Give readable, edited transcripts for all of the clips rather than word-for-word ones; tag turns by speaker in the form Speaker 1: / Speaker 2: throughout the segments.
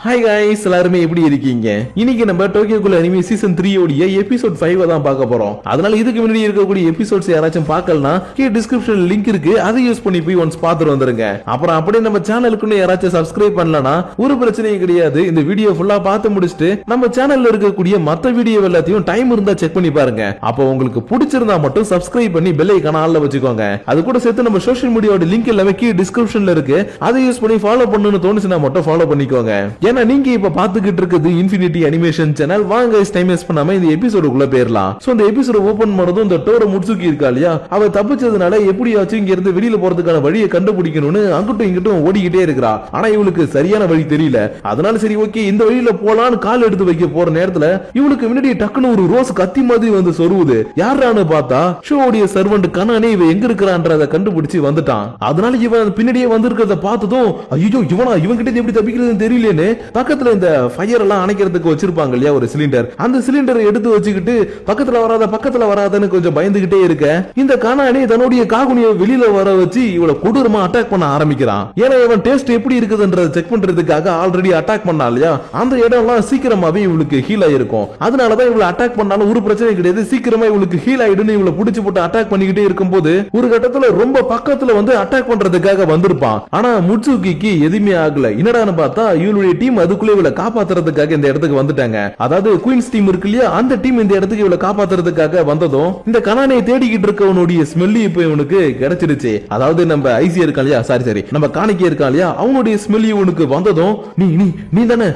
Speaker 1: Hi guys எல்லாரும் எப்படி இருக்கீங்க? இன்னைக்கு நம்ம டோக்கியோ கூல் அனிமே சீசன் 3 உடைய எபிசோட் 5 தான் பார்க்க போறோம். அதனால இதுக்கு முன்னாடி இருக்கக்கூடிய எபிசோட்ஸ் யாராச்சும் பார்க்கலனா கீழ டிஸ்கிரிப்ஷன்ல லிங்க் இருக்கு. அதை யூஸ் பண்ணி போய் ஒன்ஸ் பாத்துட்டு வந்துருங்க. அப்புறம் அப்படியே நம்ம சேனலுக்கு யாராச்சும் சப்ஸ்கிரைப் பண்ணலனா ஒரு பிரச்சனையும் கிடையாது. இந்த வீடியோ ஃபுல்லா பார்த்து முடிச்சிட்டு நம்ம சேனல்ல இருக்கக்கூடிய மத்த வீடியோ எல்லாத்தையும் டைம் இருந்தா செக் பண்ணி பாருங்க. அப்போ உங்களுக்கு பிடிச்சிருந்தா மட்டும் சப்ஸ்கிரைப் பண்ணி பெல் ஐகானை ஆல்ல வச்சுக்கோங்க. அது கூட சேர்த்து நம்ம சோஷியல் மீடியாவோட லிங்க் எல்லாமே கீழ டிஸ்கிரிப்ஷன்ல இருக்கு. அதை யூஸ் பண்ணி ஃபாலோ பண்ணனும்னு தோணுச்சுனா மட்டும் ஃபாலோ பண்ணிக்கோங்க. ஏன்னா நீங்க இப்ப பாத்துக்கிட்டு இருக்குது இன்ஃபினிட்டி அனிமேஷன் சேனல். வாங்க டைம் வேஸ்ட் பண்ணாம இந்த எபிசோடுக்குள்ள போயிரலாம். சோ இந்த எபிசோட ஓபன் பண்ணதும் இந்த டோரோ முட்சுகி இருக்கா இல்லையா, அவ தப்பிச்சதுனால எப்படியாச்சும் இங்க இருந்து வெளியில போறதுக்கான வழியை கண்டுபிடிக்கணும்னு அங்கிட்டும் இங்கிட்டும் ஓடிக்கிட்டே இருக்கா. ஆனா இவளுக்கு சரியான வழி தெரியல. அதனால சரி ஓகே இந்த வழியில போலான்னு கால் எடுத்து வைக்க போற நேரத்துல இவளுக்கு முன்னாடி டக்குன்னு ஒரு ரோஸ் கத்தி மாதிரி வந்து சொருவுது. யாரான்னு பார்த்தா ஷோவுடைய சர்வன்ட் கனானே இவ எங்க இருக்கிறான்றத கண்டுபிடிச்சு வந்துட்டான். அதனால இவன் பின்னாடியே வந்திருக்கிறத பார்த்ததும் ஐயோ இவன் கிட்ட எப்படி தப்பிக்கிறதுன்னு தெரியலன்னு பக்கத்துல இந்த ஃபயர் எல்லாம் அணைக்கிறதுக்கு வச்சிருப்பாங்க இல்லையா ஒரு சிலிண்டர், அந்த சிலிண்டரை எடுத்து வச்சுக்கிட்டு பக்கத்துல வராதன்னு கொஞ்சம் பயந்துகிட்டே இருக்க இந்த கனானே தன்னுடைய காகுனியை வெளியில வர வச்சு இவளை கொடூரமா அட்டாக் பண்ண ஆரம்பிக்கிறான். ஏன்னா இவன் டேஸ்ட் எப்படி இருக்குதுன்றத செக் பண்றதுக்காக ஆல்ரெடி அட்டாக் பண்ணா இல்லையா, அந்த இடம் எல்லாம் சீக்கிரமாவே இவளுக்கு ஹீல் ஆயிருக்கும். அதனாலதான் இவளை அட்டாக் பண்ணாலும் ஒரு பிரச்சனை கிடையாது, சீக்கிரமா இவளுக்கு ஹீல் ஆயிடுன்னு இவளை புடிச்சு போட்டு அட்டாக் பண்ணிக்கிட்டே இருக்கும்போது ஒரு கட்டத்துல ரொம்ப பக்கத்துல வந்து அட்டாக் பண்றதுக்காக வந்திருப்பான். ஆனா முட்சுகிக்கு எதுவுமே ஆகல. என்னடான்னு பார்த்தா இவளுடைய டீம் அதுக்குள்ள இவளை காப்பாத்துறதுக்காக இந்த இடத்துக்கு வந்துட்டாங்க. அதாவது குயின்ஸ் டீம் இருக்கு இல்லையா, அந்த டீம் இந்த இடத்துக்கு இவளை காப்பாத்துறதுக்காக வந்ததும் இந்த கனானை தேடிக்கிட்டு இருக்கவனுடைய ஸ்மெல்லி இப்ப இவனுக்கு கிடைச்சிருச்சு. அதாவது நம்ம ஐசி இருக்கா இல்லையா, சாரி நம்ம காணிக்கை இருக்கா இல்லையா, அவனுடைய ஸ்மெல்லி இவனுக்கு வந்ததும் நீ தானே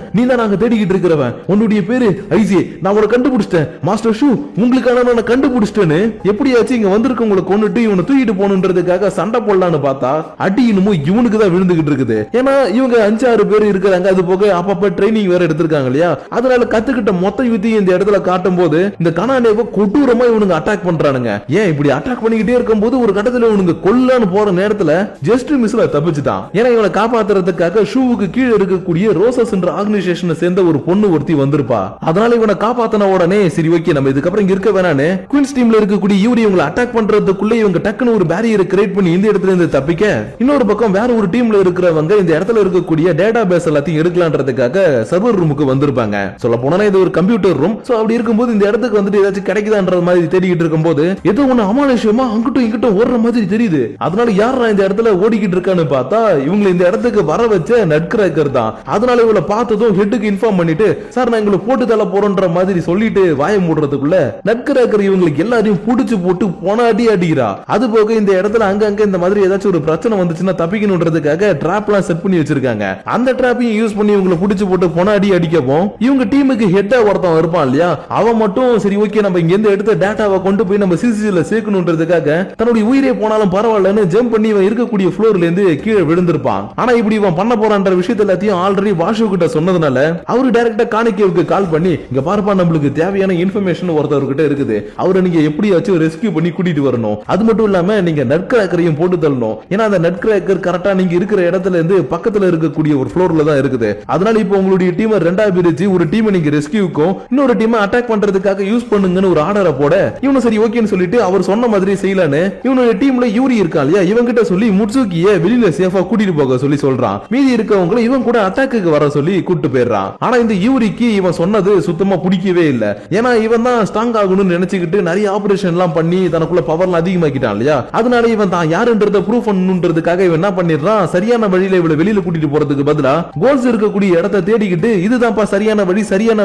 Speaker 1: அங்க தேடிக்கிட்டு இருக்கிறவன், உன்னுடைய பேரு ஐசி, நான் உன்னை கண்டுபிடிச்சிட்டேன் மாஸ்டர் ஷூ, உங்களுக்கான நான் கண்டுபிடிச்சிட்டேன்னு எப்படியாச்சும் இங்க வந்திருக்கவங்களை கொண்டுட்டு இவனை தூக்கிட்டு போகணுன்றதுக்காக சண்டை போடலான்னு பார்த்தா அடி இன்னமும் இவனுக்கு தான் விழுந்துகிட்டு இருக்குது. ஏன்னா இவங்க 5-6 பேர் இருக்கிறாங்க. அது போக அப்பப்ப ட்ரைனிங் வேற எடுத்திருக்காங்க இல்லையா, அதனால கத்துக்கிட்ட மொத்த யுத்தியை இந்த இடத்துல காட்டும் போது இந்த கனானேவை கொடூரமா இவனுங்க அட்டாக் பண்றானுங்க. ஏன் இப்படி அட்டாக் பண்ணிக்கிட்டே இருக்கும் போது ஒரு கட்டத்துல இவனுங்க கொல்லான்னு போற நேரத்துல ஜஸ்ட் மிஸ்ல தப்பிச்சுட்டான். ஏன்னா இவனை காப்பாத்துறதுக்காக ஷூவுக்கு கீழே இருக்கக்கூடிய ரோசஸ் என்ற ஆர்கனைசேஷனை சேர்ந்த ஒரு பொண்ணு ஒருத்தி வந்திருப்பா. அதனால இவனை காப்பாத்தின உடனே சரி ஓகே நம்ம இதுக்கப்புறம் இங்க இருக்க வேணான்னு குயின்ஸ் டீம்ல இருக்கக்கூடிய யூரி இவங்களை அட்டாக் பண்றதுக்குள்ள இவங்க டக்குன்னு ஒரு பேரியரை கிரியேட் பண்ணி இந்த இடத்துல இருந்து தப்பிக்க, இன்னொரு பக்கம் வேற ஒரு டீம்ல இருக்கிறவங்க இந்த இடத்துல இருக்கக்கூடிய டேட்டா பேஸ் எல்லாத்தையும் எடுக்கலான்றதுக்காக சர்வர் ரூமுக்கு வந்திருப்பாங்க. சொல்ல போனா இது ஒரு கம்ப்யூட்டர் ரூம். சோ அப்படி இருக்கும்போது இந்த இடத்துக்கு வந்துட்டு ஏதாச்சும் கிடைக்குதான்ற மாதிரி தேடிக்கிட்டு இருக்கும்போது ஏதோ ஒண்ணு அமானுஷ்யமா அங்கிட்டும் இங்கிட்டும் ஓடுற மாதிரி தெரியுது. அதனால யாரா இந்த இடத்துல ஓடிக்கிட்டு இருக்கான்னு பார்த்தா இவங்க இந்த இடத்துக்கு வர வச்ச நட்கிரேக்கர் தான். அதனால இவளை பார்த்ததும் ஹெட்டுக்கு இன்ஃபார்ம் பண்ணிட்டு சார் நான் இவங்களை போட்டு தள்ள போறோன்ற மாதிரி சொல்லிட்டு வாய மூடுறதுக்குள்ள நட்கிரேக்கர் இவங்களுக்கு எல்லாரையும் புடிச்சு போட்டு போனாடி அடிக்கிறா. அது போக இந்த இடத்துல அங்கங்க இந்த மாதிரி ஏதாச்சும் ஒரு பிரச்சனை வந்துச்சுன்னா தப்பிக்கணுன்றதுக்காக ட்ராப் எல்லாம் செட் பண்ணி வச்சிருக்காங்க. அந்த ட்ராப்பையும் யூஸ் பண்ணி இவங்களை புடிச்சு போட்டு போனாடி அடிக்கவும் இவங்க டீமுக்கு ஹெட்டா ஒருத்தன் இருப்பான் இல்லையா, அவன் மட்டும் சரி ஓகே நம்ம இங்க இருந்து எடுத்த டேட்டாவை கொண்டு போய் நம்ம சிசிசில சேர்க்கணுன்றதுக்காக தன்னுடைய உயிரே போனாலும் பரவாயில்லன்னு ஜம்ப் பண்ணி இவன் இருக்கக்கூடிய ஃப்ளோர்ல இருந்து கீழே விழுந்திருப்பான். ஆனா இப்படி இவன் பண்ண போறான்ற விஷயத்த எல்லாத்தையும் ஆல்ரெடி வாஷு கிட்ட சொன்னதுனால அவரு டைரக்டா காணிக்கைக்கு கால் பண்ணி இங்க பாருப்பா நம்மளுக்கு தேவையான இன்ஃபர்மேஷன் ஒருத்தர்கிட்ட இருக்குது, அவரை நீங்க எப்படியாச்சும் ரெஸ்கியூ பண்ணி கூட்டிட்டு வரணும். அது மட்டும் இல்லாம நீங்க நட்கிரேக்கரையும் போட்டு தள்ளணும். ஏன்னா அந்த நட்கிரேக்கர் கரெக்டா நீங்க இருக்கிற இடத்துல இருந்து பக்கத்துல இருக்கக்கூடிய ஒரு ஃப்ளோர்ல தான் இருக்குது. அதனால இப்போ உங்களுடைய டீமை ரெண்டா பிரிச்சு ஒரு டீமை நீங்க ரெஸ்கியூக்கும் இன்னொரு டீமை அட்டாக் பண்றதுக்காக யூஸ் பண்ணுங்கன்னு ஒரு ஆர்டரை போட இவனு சரி ஓகேன்னு சொல்லிட்டு அவர் சொன்ன மாதிரி செய்யலான்னு இவனுடைய டீம்ல யூரி இருக்கா இல்லையா, இவன் கிட்ட சொல்லி முட்சுகிய வெளியில சேஃபா கூட்டிட்டு போக சொல்லி சொல்றான். மீதி இருக்கவங்க இவன் கூட அட்டாக்கு வர சொல்லி கூட்டு போயிடுறான். ஆனா இந்த யூரிக்கு இவன் சொன்னது சுத்தமா பிடிக்கவே இல்ல. ஏன்னா இவன் தான் ஸ்ட்ராங் ஆகணும்னு நினைச்சுக்கிட்டு நிறைய ஆபரேஷன் எல்லாம் பண்ணி தனக்குள்ள பவர் அதிகமாக்கிட்டான் இல்லையா, அதனால இவன் தான் யாருன்றத ப்ரூஃப் பண்ணணுன்றதுக்காக இவன் என்ன பண்ணிடுறான், சரியான வழியில இவளை வெளியில கூட்டிட்டு போறதுக்கு பதிலா கோல்ஸ் இருக்கக்கூடிய இடத்தை தேடிக்கிட்டு இதுதான்ப்பா சரியான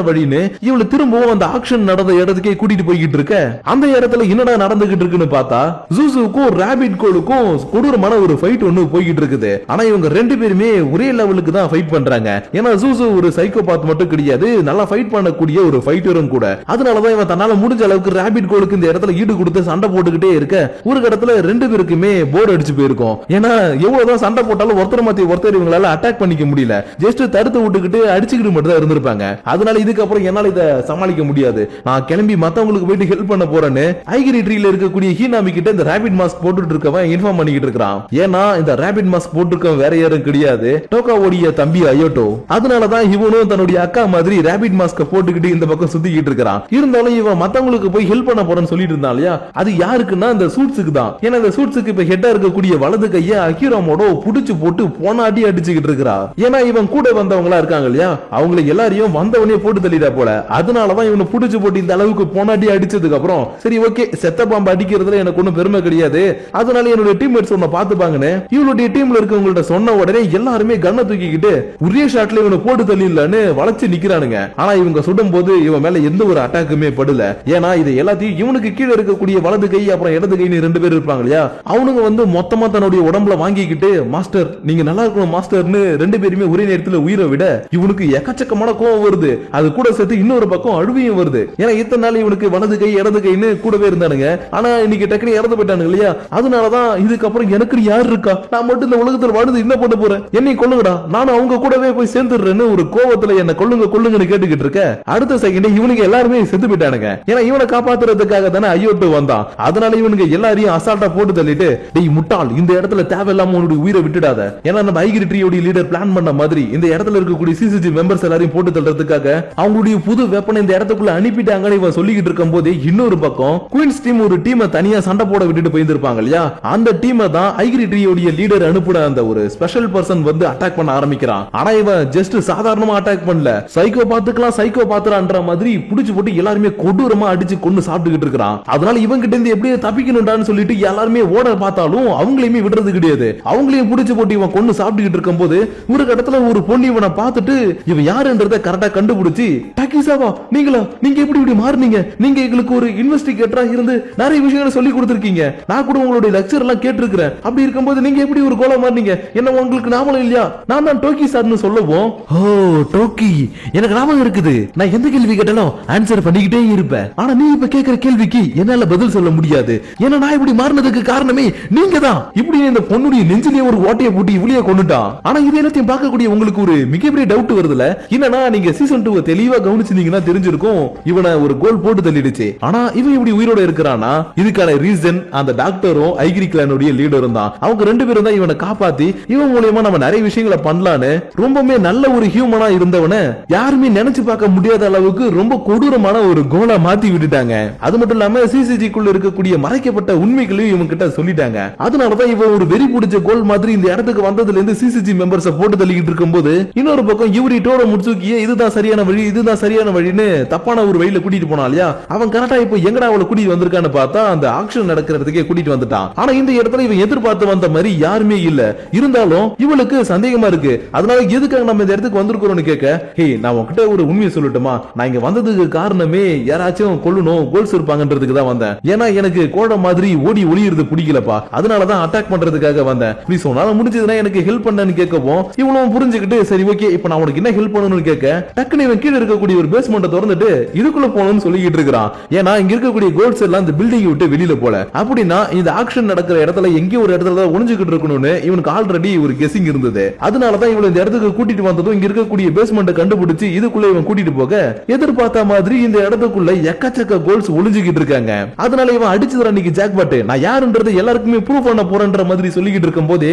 Speaker 1: வழின்னு இவளை திரும்பவும் அந்த ஆக்ஷன் நடந்த இடத்துக்கே கூட்டிட்டு போய்கிட்டு இருக்க. அந்த இடத்துல என்னடா நடந்துகிட்டு இருக்குன்னு பார்த்தா ஜூசுக்கும் ராபிட் கோலுக்கும் கொடூரமான ஒரு ஃபைட் ஒன்னு போய்கிட்டு இருக்குது. ஆனா இவங்க ரெண்டு பேருமே ஒரே லெவலுக்கு தான் ஃபைட் பண்றாங்க. ஏன்னா ஜூசு ஒரு சைக்கோபாத் மட்டும் கிடையாது, நல்லா ஃபைட் பண்ணக்கூடிய ஒரு ஃபைட்டரும் கூட. அதனாலதான் இவன் தன்னால முடிஞ்ச அளவுக்கு ராபிட் கோலுக்கு இந்த இடத்துல ஈடு கொடுத்து சண்டை போட்டுக்கிட்டே இருக்க ஒரு இடத்துல ரெண்டு பேருக்குமே போர் அடிச்சு போயிருக்கும். ஏன்னா எவ்வளவுதான் சண்டை போட்டாலும் ஒருத்தர் மாத்தி ஒருத்தர் இவங்களால அட்டாக் பண்ணிக்க முடியல, ஜஸ்ட் தடுத்து விட்டுக்கிட்டு அடிச்சுக்கிட்டு மட்டும் தான் இருந்திருப்பாங்க. அதனால இதுக்கப்புறம் என்னால இதை சமாளிக்க முடியாது, நான் கிளம்பி மத்தவங்களுக்கு போயிட்டு ஹெல்ப் பண்ண போறேன்னு ஐகிரி ட்ரீல இருக்கக்கூடிய ஹீனாமி கிட்ட இந்த ராபிட் மாஸ்க் போட்டுட்டு இருக்கவன் இன்ஃபார்ம் பண்ணிக்கிட்டு இருக்கான். ஏன்னா இந்த ராபிட் மாஸ்க் போட்டுருக்கவன் வேற யாரும் கிடையாது, டோகாவோடைய தம்பி அயோட்டோ. அதனாலதான் இவனும் தன்னுடைய அக்கா மாதிரி ராபிட் மாஸ்க போட்டுக்கிட்டு இந்த பக்கம் சுத்திக்கிட்டு இருக்கான். இருந்தாலும் இவன் மத்தவங்களுக்கு போய் ஹெல்ப் பண்ண போறேன்னு சொல்லிட்டு இருந்தான் இல்லையா, அது யாருக்குன்னா இந்த சூட்ஸுக்கு தான். ஏன்னா இந்த சூட்ஸுக்கு இப்ப ஹெட்டா இருக்கக்கூடிய வலது கைய அகிராமோட புடிச்சு போட்டு போனாடி அடிச்சுக்கிட்டு இருக்கா. ஏன்னா இவன் கூட வந்த வந்தவங்களா இருக்காங்க இல்லையா, அவங்களை எல்லாரையும் வந்தவனே போட்டு தள்ளிட்டா போல. அதனாலதான் இவனை புடிச்சு போட்டு இந்த அளவுக்கு போனாடி அடிச்சதுக்கு அப்புறம் சரி ஓகே, செத்த பாம்பு அடிக்கிறதுல எனக்கு ஒன்னும் பெருமை கிடையாது, அதனால என்னுடைய டீம்மேட்ஸ் உன்னை பாத்துப்பாங்கன்னு இவளுடைய டீம்ல இருக்கவங்கள்ட்ட சொன்ன உடனே எல்லாருமே கண்ணை தூக்கிக்கிட்டு ஒரே ஷாட்ல இவனை போட்டு தள்ளிடலான்னு வளைச்சு நிக்கிறானுங்க. ஆனா இவங்க சுடும் போது இவன் மேல எந்த ஒரு அட்டாக்குமே படல. ஏன்னா இது எல்லாத்தையும் இவனுக்கு கீழே இருக்கக்கூடிய வலது கை அப்புறம் இடது கைன்னு 2 பேர் இருப்பாங்க இல்லையா, அவனுங்க வந்து மொத்தமா தன்னுடைய உடம்புல வாங்கிக்கிட்டு மாஸ்டர் நீங்க நல்லா இருக்கணும் மாஸ்டர்னு 2 பேருமே ஒரே நேரத்துல உயிரை விட இவனுக்கு எக்கச்சக்கமான கோவம் வருது. அது கூட சேர்த்து இன்னொரு பக்கம் அழுவியும் வருது. ஏன்னா இத்தனை நாள் இவனுக்கு வலது கை இடது கைன்னு கூடவே இருந்தானுங்க. ஆனா இன்னைக்கு டக்குனு இறந்து போயிட்டானுங்க இல்லையா, அதனாலதான் இதுக்கப்புறம் எனக்கு யார் இருக்கா, நான் மட்டும் இந்த உலகத்தில் வாழ்ந்து என்ன பண்ண போறேன், என்னை கொல்லுங்கடா, நானும் அவங்க கூடவே போய் சேர்ந்துடுறேன்னு ஒரு கோவத்துல என்ன கொல்லுங்கன்னு கேட்டுக்கிட்டு இருக்க. அடுத்த செகண்ட் இவனுக்கு எல்லாருமே செத்து போயிட்டானுங்க. ஏன்னா இவனை காப்பாத்துறதுக்காக தானே ஐயோட்டு வந்தான். அதனால இவனுக்கு எல்லாரையும் அசால்ட்டா போட்டு தள்ளிட்டு டேய் முட்டாள், இந்த இடத்துல தேவையில்லாம உன்னுடைய உயிரை விட்டுடாத. ஏன்னா நம்ம ஐகிரி ட்ரீயோட லீடர் பிளான் பண்ண மாதிரி இந்த இடத்துல இருக்கக்கூடிய சிசிஜி மெம்பர்ஸ் எல்லாரையும் போட்டு தள்ளுறதுக்காக அவங்களுடைய புது வெப்பனை இந்த இடத்துக்குள்ள அனுப்பிட்டாங்கன்னு இவன் சொல்லிக்கிட்டு இருக்கும் போது இன்னொரு பக்கம் குயின்ஸ் டீம் ஒரு டீமை தனியா சண்டை போட விட்டுட்டு போயிருப்பாங்க இல்லையா, அந்த டீமை தான் ஐகிரி ட்ரீயோட லீடர் அனுப்புன அந்த ஒரு ஸ்பெஷல் பர்சன் வந்து அட்டாக் பண்ண ஆரம்பிக்கிறான். ஆனா இவன் ஜஸ்ட் சாதாரணமா அட்டாக் பண்ணல, சைக்கோ பாத்துக்கலாம் சைக்கோ பாத்துறான்ற மாதிரி புடிச்சு போட்டு எல்லாருமே கொடூரமா அடிச்சு கொண்டு சாப்பிட்டுக்கிட்டு இருக்கான். அதனால இவங்க கிட்ட இருந்து எப்படியே தப்பிக்கணும்டான்னு சொல்லிட்டு எல்லாருமே ஓட பார்த்தாலும் அவங்களையுமே விடுறது கிடையாது. அவங்களையும் புடிச்சு போட்டு இவன் கொண்டு சாப்பிட்டுக்கிட்டு இருக்கும் போது ஒரு இடத்துல ஒரு பொண்ணு இவனை பார்த்துட்டு இவன் யாருன்றத கரெக்டா கண்டுபிடிச்சு டக்கிசாவா நீங்க எப்படி மாறுனீங்க, நீங்க எங்களுக்கு ஒரு இன்வெஸ்டிகேட்டரா இருந்து நிறைய விஷயங்களை சொல்லி கொடுத்திருக்கீங்க, நான் கூட உங்களுடைய லெக்சர் எல்லாம் கேட்டிருக்கிறேன், அப்படி இருக்கும்போது நீங்க எப்படி ஒரு கோலா மாறுனீங்க, என்ன உங்களுக்கு ஞாபகம் இல்லையா, நான் தான் டோக்கி சார்னு சொல்லவும் ஓ டோக்கி எனக்கு ஞாபகம் இருக்குது, நான் எந்த கேள்வி கேட்டாலும் ஆன்சர் பண்ணிக்கிட்டே இருப்பேன், ஆனா நீ இப்ப கேட்கிற கேள்விக்கு என்னால பதில் சொல்ல முடியாது, ஏன்னா நான் இப்படி மாறினதுக்கு காரணமே நீங்க தான். இப்படி இந்த பொண்ணுடைய நெஞ்சிலேயே ஒரு ஓட்டையை போட்டு இவ்வளவு கொண்டுட்டான். ஆனா இது எல்லாத்தையும் பார்க்கக்கூடிய உங்களுக்கு ஒரு மிகப்பெரிய டவுட் வருதுல, என்னன்னா நீங்க சீசன் 2 தெளிவா கவனிச்சிருந்தீங்கன்னா தெரிஞ்சிருக்கும் இவனை ஒரு கோல் போட்டு தள்ளிடுச்சு. ஆனா இவன் இப்படி உயிரோட இருக்கிறானா, இதுக்கான ரீசன் அந்த டாக்டரும் ஐகிரி கிளானுடைய லீடரும் தான். அவங்க 2 பேரும் தான் இவனை காப்பாத்தி இவன் மூலமா நம்ம நிறைய விஷயங்களை பண்ணலான்னு ரொம்பவே நல்ல ஒரு ஹியூமனா இருந்தவன யாருமே நினைச்சு பார்க்க முடியாத அளவுக்கு ரொம்ப கொடூரமான ஒரு கோலா மாத்தி விட்டுட்டாங்க. அது மட்டும் இல்லாம சிசிஜிக்குள்ள இருக்கக்கூடிய மறைக்கப்பட்ட உண்மைகளையும் இவங்க கிட்ட சொல்லிட்டாங்க. அதனாலதான் இவன் ஒரு வெறி பிடிச்ச கோல் மாதிரி இந்த இடத்துக்கு வந்ததுல இருந்து சிசிஜி மெம்பர்ஸ் போட்டு தள்ளிக்கிட்டு இருக்கும்போது இன்னொரு பக்கம் யூரி டோட முட்சுக்கியே இதுதான் சரியான வழின்னு தப்பான ஒரு வழியில கூட்டிட்டு போனா இல்லையா, அவன் கரெக்டா இப்போ எங்கடா அவளை கூட்டிட்டு வந்திருக்கான்னு பார்த்தா அந்த ஆக்ஷன் நடக்கிறதுக்கே கூட்டிட்டு வந்துட்டான். ஆனா இந்த இடத்துல இவன் எதிர்பார்த்து வந்த மாதிரி யாருமே இல்ல. இருந்தாலும் இவளுக்கு சந்தேகமா இருக்கு. அதனால எதுக்காக நம்ம இந்த இடத்துக்கு வந்திருக்கிறோம்னு கேட்க, ஹே நான் உன்கிட்ட ஒரு உண்மையை சொல்லட்டுமா, நான் இங்க வந்ததுக்கு காரணமே யாராச்சும் கொல்லணும் கோல்ஸ் இருப்பாங்கன்றதுக்கு தான் வந்தேன். ஏன்னா எனக்கு கோட மாதிரி ஓடி ஒளியிறது பிடிக்கலப்பா, அதனாலதான் அட்டாக் பண்றதுக்காக வந்தேன். ப்ளீஸ் உன்னால முடிஞ்சதுன்னா எனக்கு ஹெல்ப் பண்ணு கேட்கவும் இவ்வளவு புரிஞ்சுக்கிட்டு சரி ஓகே இப்ப நான் உனக்கு என்ன ஹெல்ப் பண்ணணும்னு கேட்க டக்குனு இவன் கீழே இருக்கக்கூடிய ஒரு பேஸ்மெண்ட்டை திறந்துட்டு இதுக்குள்ள போகணும்னு சொல்லிக்கிட்டு இருக்கிறான். ஏன்னா இங்க இருக்கக்கூடிய கோல்ஸ் எல்லாம் இந்த பில்டிங் விட்டு வெளியில போல, அப்படின்னா இந்த ஆக்ஷன் நடக்கிற இடத்துல எங்கேயோ ஒரு இடத்துல ஒளிஞ்சுக்கிட்டு இருக்கணும்னு இவனுக்கு ஆல்ரெடி ஒரு கெஸிங் இருந்தது. அதனாலதான் இவன் இந்த இடத்துக்கு கூட்டிட்டு வந்ததும் இங்க இருக்கக்கூடிய பேஸ்மெண்ட்டை கண்டுபிடிச்சு இதுக்குள்ள இவன் கூட்டிட்டு போக எதிர்பார்த்த மாதிரி இந்த இடத்துக்குள்ள எக்கச்சக்க கோல்ஸ் ஒளிஞ்சுக்கிட்டு இருக்காங்க. அதனால இவன் அடிச்சது அன்னைக்கு ஜாக்பாட் நான் யாருன்றது எல்லாருக்குமே ப்ரூவ் பண்ண போறேன்ற மாதிரி சொல்லிக்கிட்டு இருக்கும் போதே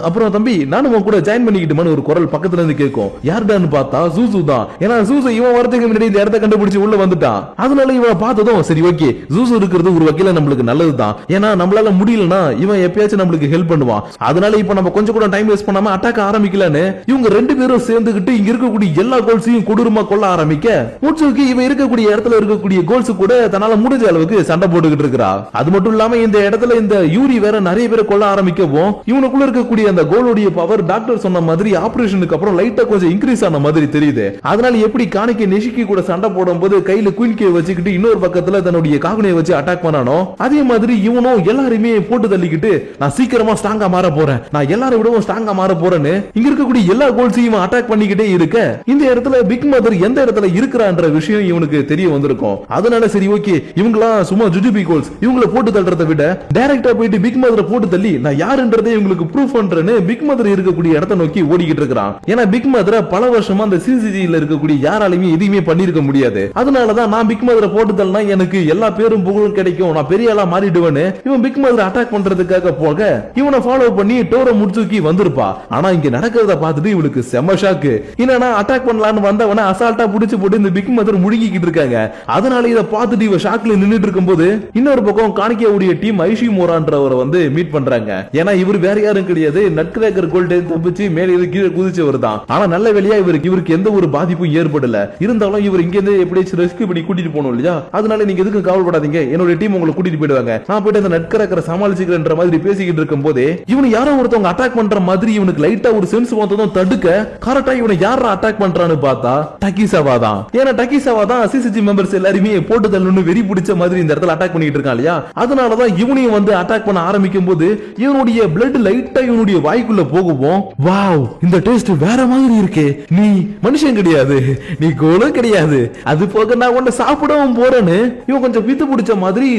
Speaker 1: அப்புறம் தம்பி நானும் உன் கூட ஜாயின் பண்ணிக்கிட்டுமான்னு ஒரு குரல் பக்கத்துல இருந்து கேட்கும். யாருடான்னு பார்த்தா ஜூசு தான். ஏன்னா ஜூசு இவன் வரதுக்கு முன்னாடி இந்த இடத்த கண்டுபிடிச்சு உள்ள வந்துட்டான். அதனால இவன் பார்த்ததும் சரி ஓகே ஜூசு இருக்கிறது ஒரு வகையில நம்மளுக்கு நல்லதுதான், ஏன்னா நம்மளால முடியலன்னா இவன் எப்பயாச்சும் நம்மளுக்கு ஹெல்ப் பண்ணுவான். அதனால இப்ப நம்ம கொஞ்சம் கூட டைம் வேஸ்ட் பண்ணாம அட்டாக் ஆரம்பிக்கலான்னு இவங்க 2 பேரும் சேர்ந்துகிட்டு இங்க இருக்கக்கூடிய எல்லா கோல்ஸையும் கொடூரமா கொல்ல ஆரம்பிக்க முட்சுக்கு இவன் இருக்கக்கூடிய இடத்துல இருக்கக்கூடிய கோல்ஸ் கூட தன்னால முடிஞ்ச அளவுக்கு சண்டை போட்டுக்கிட்டு இருக்கிறா. அது மட்டும் இல்லாம இந்த இடத்துல இந்த யூரி வேற நிறைய பேரை கொல்ல ஆரம்பிக்கவும் இவனுக்குள்ள இருக்கக்கூடிய அந்த கோலுடைய பவர் டாக்டர் சொன்ன மாதிரி ஆபரேஷனுக்கு அப்புறம் லைட்டா கொஞ்சம் இன்க்ரீஸ் ஆன மாதிரி தெரியுது. அதனால எப்படி காணிக்க நெஷிக்கி கூட சண்டை போடும்போது கையில குயின் கே வச்சுக்கிட்டு இன்னொரு பக்கத்துல தன்னுடைய காகுனையை வச்சு அட்டாக் பண்ணானோ அதே மாதிரி இவனும் எல்லாருமே போட்டு தள்ளிக்கிட்டு நான் சீக்கிரமா ஸ்ட்ராங்கா மாற போறேன், நான் எல்லாரும் விடவும் ஸ்ட்ராங்கா மாற போறேன்னு இங்க இருக்கக்கூடிய எல்லா கோல்ஸையும் அட்டாக் பண்ணிக்கிட்டே இருக்க இந்த இடத்துல பிக் மதர் எந்த இடத்துல இருக்கிறான்ற விஷயம் இவனுக்கு தெரிய வந்திருக்கும். அதனால சரி ஓகே இவங்களா சும்மா ஜுஜுபி கோல்ஸ் இவங்களை போட்டு தள்ளுறதை விட டைரக்டா போயிட்டு பிக் மதரை போட்டு தள்ளி நான் யாருன்றதை இவங்களுக்கு ப்ரூஃப் பண்றேன்னு பிக் மதர் இருக்கக்கூடிய இடத்தை நோக்கி ஓடிக்கிட்டு இருக்கிறான். ஏன்னா பிக் மதரை பல வருஷமா அந்த சிசிஜில இருக்கக்கூடிய யாராலுமே எதுவுமே பண்ணிருக்க முடியாது. அதனாலதான் நான் பிக் மதரை போட்டு தள்ளனா எனக்கு எல்லா பேரும் புகழும் கிடைக்கும், நான் பெரிய ஆளா மாறிடுவேன்னு இவன் பிக் மதரை அட்டாக் பண்றதுக்காக போக இவனை ஃபாலோ பண்ணி டோர முட்சுக்கி வந்திருப்பா. ஆனா இங்க நடக்கிறத பார்த்துட்டு இவளுக்கு செம ஷாக்கு. என்னன்னா அட்டாக் பண்ணலான்னு வந்தவன அசால்ட்டா புடிச்சு போட்டு இந்த பிக் மதர் முழுகிக்கிட்டு இருக்காங்க. அதனால இதை பார்த்துட்டு இவ ஷாக்ல நின்னுட்டு இருக்கும் போது இன்னொரு பக்கம் காணிக்கையுடைய டீம் ஐஷி மோரான்றவரை வந்து மீட் பண்றாங்க. ஏன்னா இவர் வேற யாரும் கிடையாது, நட்கிரேக்கர் கோல்டே தப்பிச்சு மேலே கீழே குதிச்சவர் தான். ஆனா நல்ல வேலையா இவருக்கு எந்த ஒரு பாதிப்பும் ஏற்படல. இருந்தாலும் இவர் இங்க இருந்து எப்படியாச்சும் ரெஸ்கியூ பண்ணி கூட்டிட்டு போகணும் இல்லையா? அதனால நீங்க எதுக்கு கவலைப்படாதீங்க, என்னோட டீம் உங்களை கூட்டிட்டு போயிடுவாங்க, நான் போயிட்டு அந்த நட்கரக்கரை சமாளிச்சுக்கிறேன்ற மாதிரி பேசிக்கிட்டு இருக்கும் போதே இவனு யாரோ ஒருத்தவங்க அட்டாக் பண்ற மாதிரி இவனுக்கு லைட்டா ஒரு சென்ஸ் வந்ததும் தடுக்க கரெக்டா இவனை யாரா அட்டாக் பண்றான்னு பார்த்தா டக்கிசாவா தான். ஏன்னா டக்கிசாவா தான் சிசிஜி மெம்பர்ஸ் எல்லாருமே போட்டு தள்ளணும்னு வெறி பிடிச்ச மாதிரி இந்த இடத்துல அட்டாக் பண்ணிட்டு இருக்கான் இல்லையா? அதனாலதான் இவனையும் வந்து அட்டாக் பண்ண ஆரம்பிக்கும் போது இவனுடைய பிளட் லைட்டா இவனுடைய வாய்க்குள்ள போகும். வாவ், இந்த டேஸ்ட் வேற மாதிரி இருக்கே, நீ மனுஷன் கிடையாது, நீ கோலும் கிடையாது, அது போக நான் உன்னை சாப்பிடவும் போறேன்னு இவன் கொஞ்சம் பித்து பிடிச்ச மாதிரி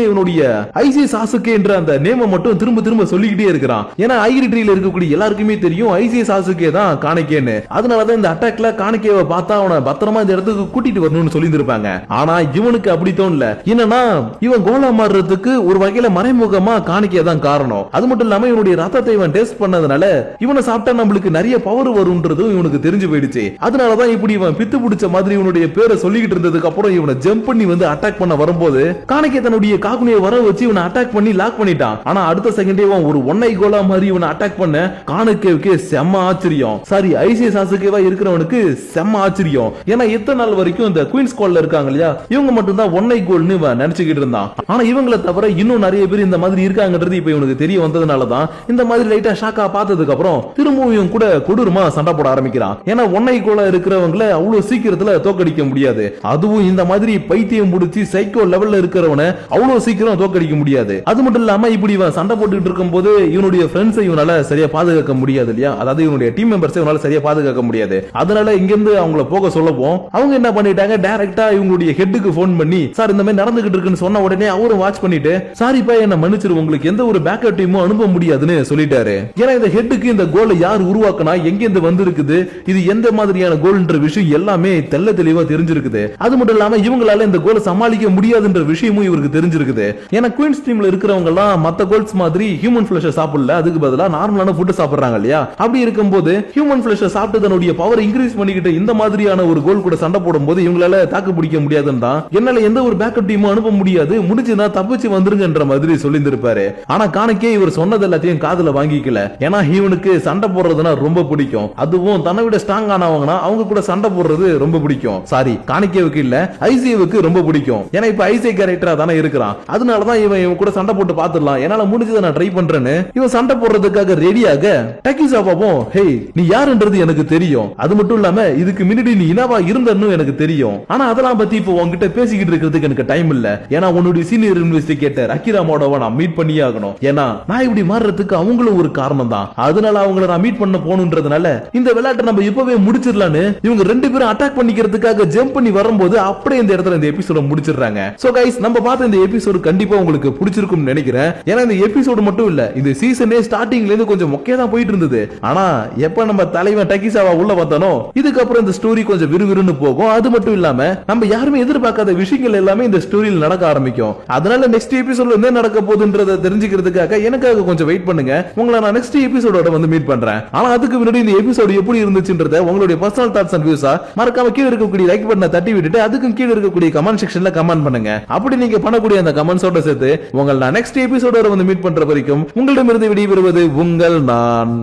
Speaker 1: இவனுடைய ஐசி சாசுகே என்ற அந்த நேம மட்டும் திரும்ப திரும்ப சொல்லிக்கிட்டே இருக்கிறான். ஏன்னா ஐரி ட்ரீல இருக்கக்கூடிய எல்லாருக்குமே தெரியும் ஐசி சாசுகே தான் காணிக்கேன்னு. அதனாலதான் இந்த அட்டாக்ல காணிக்கேவை பார்த்தா அவனை பத்திரமா இந்த இடத்துக்கு கூட்டிட்டு வரணும்னு சொல்லி இருப்பாங்க. ஆனா இவனுக்கு அப்படி தோணல. என்னன்னா இவன் கோலா மாறுறதுக்கு ஒரு வகையில மறைமுகமா காணிக்கே தான் காரணம். அது மட்டும் இல்லாம இவனுடைய ரத்தத்தை இவன் டேஸ்ட் பண்ணதுனால இவனை சாப்பிட்டா நம்மளுக்கு நிறைய பவர் வரும்ன்றதும் இவனுக்கு தெரிஞ்சு போயிடுச்சு. அதனாலதான் இப்படி இவன் பித்து பிடிச்ச மாதிரி இவனுடைய பேரை சொல்லிக்கிட்டு இருந்ததுக்கு அப்புறம் இவனை ஜம்ப் பண்ணி வந்து அட்டாக் பண்ண வரும்போது காணிக்கே தன்னுடைய காக்குனியை வர வச்சு இவனை அட்டாக் பண்ணி லாக் பண்ணிட்டான். ஆனா அடுத்த செகண்டே ஒரு ஒன்னை கோலா மாதிரி இவனை அட்டாக் பண்ண காணிக்கேவுக்கு செம்ம ஆச்சரியம். சாரி, ஐசி சாசுகேவா இருக்கிறவனுக்கு செம்ம ஆச்சரியம். ஏன்னா இத்தனை நாள் வரைக்கும் இந்த குயின்ஸ் கோல்ல இருக்காங்க இல்லையா, இவங்க மட்டும் தான் ஒன்னை கோல்னு நினைச்சுக்கிட்டு இருந்தான். ஆனா இவங்களை தவிர இன்னும் நிறைய பேர் இந்த மாதிரி இருக்காங்கன்றது இப்ப இவனுக்கு தெரிய வந்ததுனாலதான் இந்த மாதிரி லைட்டா ஷாக்கா பார்த்ததுக்கு அப்புறம் திரும்பவும் கூட கொடூரமா சண்டை போட ஆரம்பிக்கிறான். ஏன்னா ஒன்னை கோலா இருக்கிறவங்களை அவ்வளவு சீக்கிரத்துல தோக்கடிக்க முடியாது. அதுவும் இந்த மாதிரி பைத்தியம் முடிச்சு சைக்கோ லெவல்ல இருக்கிறவனை அவ்வளவு சீக்கிரம் தோக்கடிக்க முடியாது. அது மட்டும் இல்லாம இப்படி இவன் சண்டை போட்டுட்டு இருக்கும் போது இவனுடைய ஃப்ரெண்ட்ஸை இவனால சரியா பாதுகாக்க முடியாது இல்லையா? அதாவது இவனுடைய டீம் மெம்பர்ஸ் இவனால சரியா பாதுகாக்க முடியாது. அதனால இங்க இருந்து அவங்கள போக சொல்லப்போம் அவங்க என்ன பண்ணிட்டாங்க, டைரக்டா இவங்களுடைய ஹெட்டுக்கு போன் பண்ணி சார் இந்த மாதிரி நடந்துகிட்டு இருக்குன்னு சொன்ன உடனே அவரும் வாட்ச் பண்ணிட்டு சாரிப்பா என்ன மன்னிச்சிரு, உங்களுக்கு எந்த ஒரு பேக்கப் டீமும் அனுப்ப முடியாதுன்னு சொல்லிட்டாரு. ஏன்னா இந்த ஹெட்டுக்கு இந்த கோலை யார் உருவாக்கினா, எங்க இருந்து வந்திருக்குது, இது எந்த மாதிரியான கோல்ன்ற விஷயம் எல்லாமே தெல்ல தெளிவா தெரிஞ்சிருக்குது. அது மட்டும் இல்லாம இவங்களால இந்த கோலை சமாளிக்க முடியாதுன்ற விஷயமும் இவருக்கு தெரிஞ்சிருக்குது. ஏன்னா குயின்ஸ் டீம்ல இருக்கிறவங்க எல்லாம் மத்த கோல்ஸ் மாதிரி ஹியூமன் ஃபிளஷ் சாப்பிடல, அதுக்கு பதிலா நார்மலான ஃபுட் சாப்பிடுறாங்க இல்லையா? அப்படி இருக்கும்போது ஹியூமன் ஃபிளஷ் சாப்பிட்டு தன்னுடைய பவர் இன்க்ரீஸ் பண்ணிக்கிட்டு இந்த மாதிரியான ஒரு கோல் கூட சண்டை போடும்போது இவங்களால தாக்கு பிடிக்க முடியாதுன்னு தான் என்னால எந்த ஒரு பேக்கப் டீமும் அனுப்ப முடியாது, முடிஞ்சுனா தப்பிச்சு வந்துருங்கன்ற மாதிரி சொல்லியிருந்திருப்பாரு. ஆனா காணிக்கே இவர் சொன்னது எல்லாத்தையும் காதுல வாங்கிக்கல. ஏன்னா இவனுக்கு சண்டை போடுறதுனா ரொம்ப பிடிக்கும். அதுவும் தன்னை விட ஸ்ட்ராங் ஆனவங்கன்னா அவங்க கூட சண்டை போடுறது ரொம்ப பிடிக்கும். சாரி, காணிக்கேவுக்கு இல்ல, ஐசிஏவுக்கு ரொம்ப பிடிக்கும். ஏன்னா இப்ப ஐசிஏ கேரக்டரா தானே இருக்கிறான். அதனாலதான் இவன் கூட சண்டை போட்டு பாத்துடலாம், என்னால முடிஞ்சதை நான் ட்ரை பண்றேன்னு இவன் சண்டை போடுறதுக்காக ரெடியாக டக்கிசா பாப்போம். ஹே, நீ யாருன்றது எனக்கு தெரியும், அது மட்டும் இல்லாம இதுக்கு முன்னாடி நீ இனவா இருந்தன்னு எனக்கு தெரியும். ஆனா அதெல்லாம் பத்தி இப்போ உன்கிட்ட பேசிக்கிட்டு இருக்கிறதுக்கு எனக்கு டைம் இல்ல. ஏன்னா உன்னுடைய சீனியர் இன்வெஸ்டிகேட்டர் அகிரா மோடோவை நான் மீட் பண்ணியே ஆகணும். ஏன்னா நான் இப்படி மாறுறதுக்கு அவங்களும் ஒரு காரணம் தான். அதனால அவங்கள நான் மீட் பண்ண போகணுன்றதுனால இந்த விளையாட்டை நம்ம இப்பவே முடிச்சிடலான்னு இவங்க ரெண்டு பேரும் அட்டாக் பண்ணிக்கிறதுக்காக ஜம்ப் பண்ணி வரும்போது அப்படியே இந்த இடத்துல இந்த எபிசோட முடிச்சிடுறாங்க. சோ கைஸ், நம்ம பார்த்த இந்த எபிசோடு கண்டிப்பா உங்களுக்கு பிடிச்சிருக்கும்னு நினைக்கிறேன். ஏன்னா இந்த எபிசோடு மட்டும் இல்ல, இந்த சீசனே ஸ்டார்டிங்ல இருந்து கொஞ்சம் மொக்கையா தான் போயிட்டு இருந்தது. ஆனா எப்ப நம்ம தலைவன் டக்கிசாவா உள்ள வந்தானோ இதுக்கப்புறம் இந்த ஸ்டோரி கொஞ்சம் விறுவிறுன்னு போகும். அது மட்டும் இல்லாம நம்ம யாருமே எதிர்பார்க்காத விஷயங்கள் எல்லாமே இந்த ஸ்டோரியில் நடக்க ஆரம்பிக்கும். அதனால நெக்ஸ்ட் எபிசோட்ல என்ன நடக்க போகுதுன்றதை தெரிஞ்சுக்கிறதுக்காக எனக்காக கொஞ்சம் வெயிட் பண்ணுங்க. உங்களை நான் நெக்ஸ்ட் எபிசோடோட வந்து மீட் பண்றேன். ஆனா அதுக்கு முன்னாடி இந்த எபிசோடு எப்படி இருந்துச்சுன்றத உங்களுடைய பர்சனல் தாட்ஸ் அண்ட் வியூஸா மறக்காம கீழ இருக்கக்கூடிய லைக் பட்டனை தட்டி விட்டுட்டு அதுக்கும் கீழ இருக்கக்கூடிய கமெண்ட் செக்ஷன்ல கமெண்ட் பண்ணுங்க. அப்படி நீங்க பண்ணக்கூடிய அந்த கமெண்ட்ஸோட சேர்த்து உங்களை நான் நெக்ஸ்ட் எபிசோடோட வந்து மீட் பண்ற வரைக்கும் உங்களிடமிருந்து விடைபெறுவது உங்கள் நான்.